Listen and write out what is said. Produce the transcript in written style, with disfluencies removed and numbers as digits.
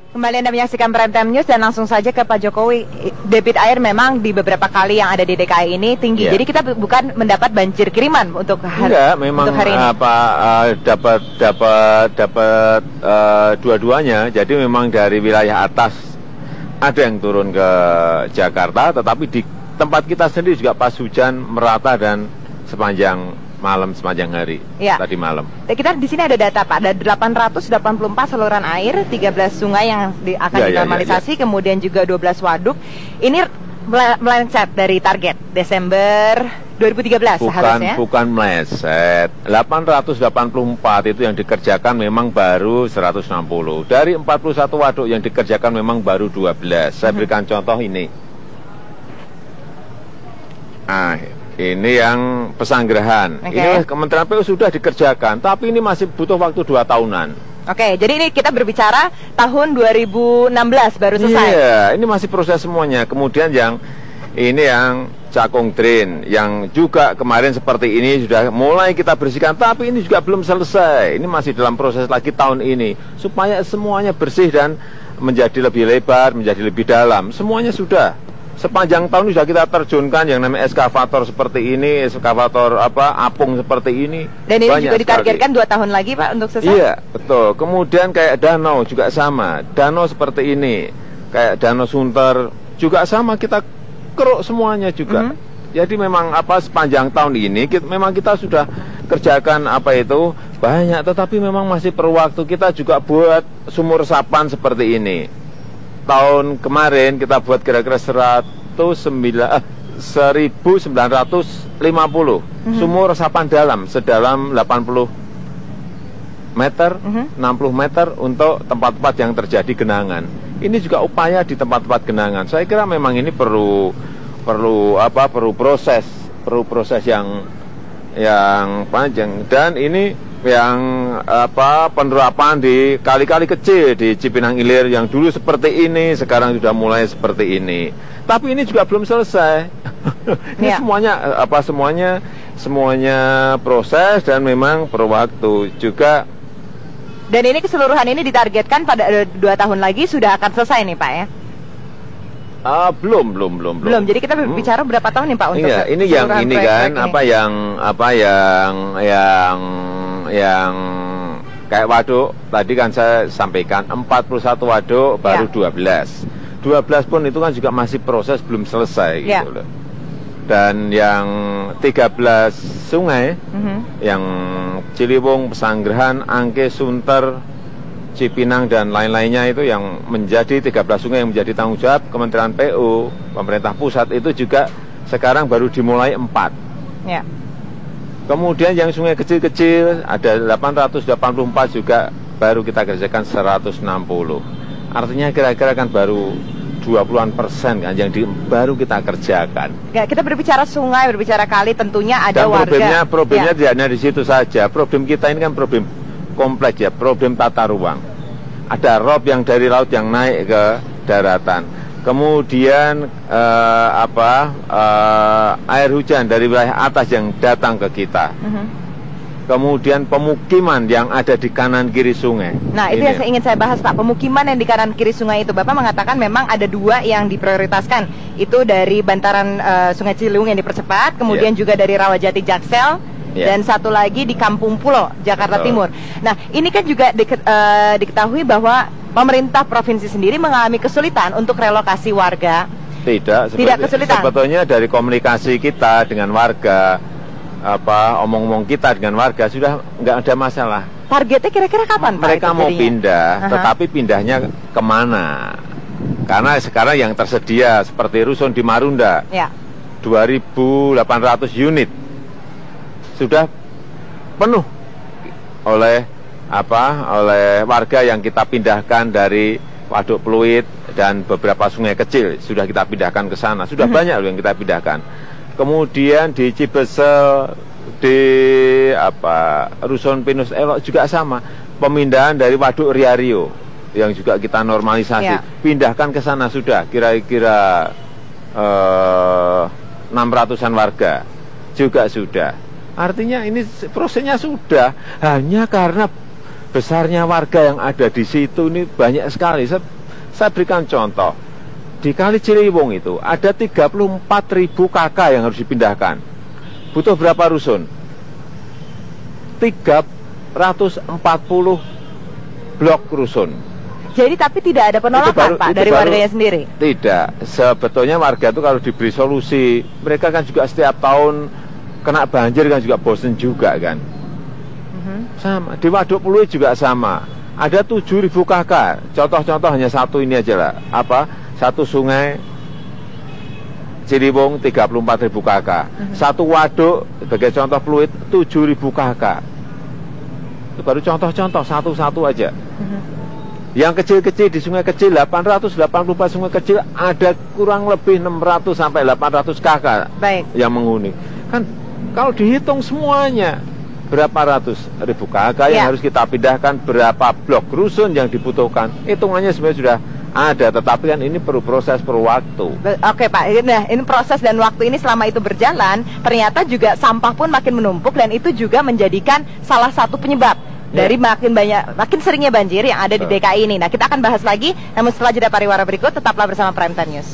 Kembali Anda menyaksikan Prime Time News dan langsung saja ke Pak Jokowi. Debit air memang di beberapa kali yang ada di DKI ini tinggi. Jadi kita bukan mendapat banjir kiriman untuk hari, memang untuk hari ini. Dapat dua-duanya. Jadi memang dari wilayah atas ada yang turun ke Jakarta, tetapi di tempat kita sendiri juga pas hujan merata dan sepanjang malam, sepanjang hari tadi malam. Kita di sini ada data Pak, ada 884 saluran air, 13 sungai yang akan dinormalisasi, kemudian juga 12 waduk. Ini melencet dari target Desember 2013 seharusnya. Bukan meleset. 884 itu yang dikerjakan memang baru 160. Dari 41 waduk yang dikerjakan memang baru 12. Saya berikan contoh ini. Ini yang Pesanggerahan. Ini Kementerian PU sudah dikerjakan, tapi ini masih butuh waktu 2 tahunan. Jadi ini kita berbicara tahun 2016 baru selesai. Iya, ini masih proses semuanya. Kemudian yang Cakung Drain, yang juga kemarin seperti ini sudah mulai kita bersihkan, tapi ini juga belum selesai. Ini masih dalam proses lagi tahun ini, supaya semuanya bersih dan menjadi lebih lebar, menjadi lebih dalam. Semuanya sudah. Sepanjang tahun sudah kita terjunkan yang namanya eskavator seperti ini, eskavator apung seperti ini. Dan ini juga ditargetkan 2 tahun lagi Pak untuk selesai? Iya, betul. Kemudian kayak danau juga sama. Danau seperti ini, kayak Danau Sunter juga sama, kita keruk semuanya juga. Jadi memang sepanjang tahun ini memang kita sudah kerjakan banyak, tetapi memang masih perlu waktu. Kita juga buat sumur resapan seperti ini. Tahun kemarin kita buat kira-kira 1950 sumur resapan dalam, sedalam 80 meter, 60 meter untuk tempat-tempat yang terjadi genangan. Ini juga upaya di tempat-tempat genangan. Saya kira memang ini perlu proses yang panjang, dan ini yang penerapan di kali-kali kecil di Cipinang Ilir yang dulu seperti ini, sekarang sudah mulai seperti ini. Tapi ini juga belum selesai. Ini semuanya proses dan memang perlu waktu juga. Dan ini keseluruhan ini ditargetkan pada 2 tahun lagi sudah akan selesai nih Pak ya? Belum. Jadi kita berbicara berapa tahun nih Pak untuk ini yang ini kan yang kayak waduk tadi kan saya sampaikan 41 waduk baru 12 pun itu kan juga masih proses, belum selesai gitu loh. Dan yang 13 sungai yang Ciliwung, Pesanggerahan, Angke, Sunter, Cipinang dan lain-lainnya itu yang menjadi 13 sungai yang menjadi tanggung jawab Kementerian PU, pemerintah pusat, itu juga sekarang baru dimulai 4. Kemudian yang sungai kecil-kecil ada 884 juga baru kita kerjakan 160. Artinya kira-kira kan baru 20% kan yang baru kita kerjakan. Kita berbicara sungai, berbicara kali, tentunya ada dan warga. Problemnya tidak hanya di situ saja. Problem kita ini kan problem kompleks ya, problem tata ruang. Ada rob yang dari laut yang naik ke daratan. Kemudian air hujan dari wilayah atas yang datang ke kita. Kemudian pemukiman yang ada di kanan kiri sungai. Nah, itu yang ingin saya bahas Pak. Pemukiman yang di kanan kiri sungai itu, Bapak mengatakan memang ada 2 yang diprioritaskan. Itu dari bantaran Sungai Ciliwung yang dipercepat, kemudian juga dari Rawajati Jaksel, dan satu lagi di Kampung Pulo, Jakarta Timur. Nah, ini kan juga diketahui bahwa pemerintah provinsi sendiri mengalami kesulitan untuk relokasi warga. Tidak kesulitan. Sebetulnya dari komunikasi kita dengan warga, omong-omong kita dengan warga sudah nggak ada masalah. Targetnya kira-kira kapan Pak? Mereka mau pindah, tetapi pindahnya kemana? Karena sekarang yang tersedia seperti rusun di Marunda, 2.800 unit sudah penuh oleh warga yang kita pindahkan dari Waduk Pluit dan beberapa sungai kecil sudah kita pindahkan ke sana. Sudah banyak loh yang kita pindahkan. Kemudian di Cibesel, di Rusun Pinus Elok juga sama. Pemindahan dari Waduk Riario yang juga kita normalisasi, pindahkan ke sana sudah kira-kira 600-an warga juga sudah. Artinya ini prosesnya sudah, hanya karena besarnya warga yang ada di situ ini banyak sekali. Saya berikan contoh. Di Kali Ciliwung itu ada 34.000 KK yang harus dipindahkan. Butuh berapa rusun? 340 blok rusun. Jadi tapi tidak ada penolakan Pak dari warganya sendiri? Tidak. Sebetulnya warga itu kalau diberi solusi, mereka kan juga setiap tahun kena banjir kan juga bosen juga kan. Sama. Di Waduk Pluit juga sama. Ada 7.000 KK. Contoh-contoh hanya satu ini aja lah. Satu sungai Ciliwung 34.000 KK. Satu waduk sebagai contoh Pluit 7.000 KK. Itu baru contoh-contoh satu-satu aja. Yang kecil-kecil di sungai kecil 884 sungai kecil ada kurang lebih 600 sampai 800 KK. Baik. Yang menghuni. Kan kalau dihitung semuanya berapa ratus ribu KK yang harus kita pindahkan, berapa blok rusun yang dibutuhkan, hitungannya sebenarnya sudah ada, tetapi kan ini perlu proses, perlu waktu. Oke Pak, nah ini proses dan waktu ini selama itu berjalan, ternyata juga sampah pun makin menumpuk dan itu juga menjadikan salah satu penyebab dari makin seringnya banjir yang ada di DKI ini. Nah kita akan bahas lagi, namun setelah jeda pariwara berikut, tetaplah bersama Prime Time News.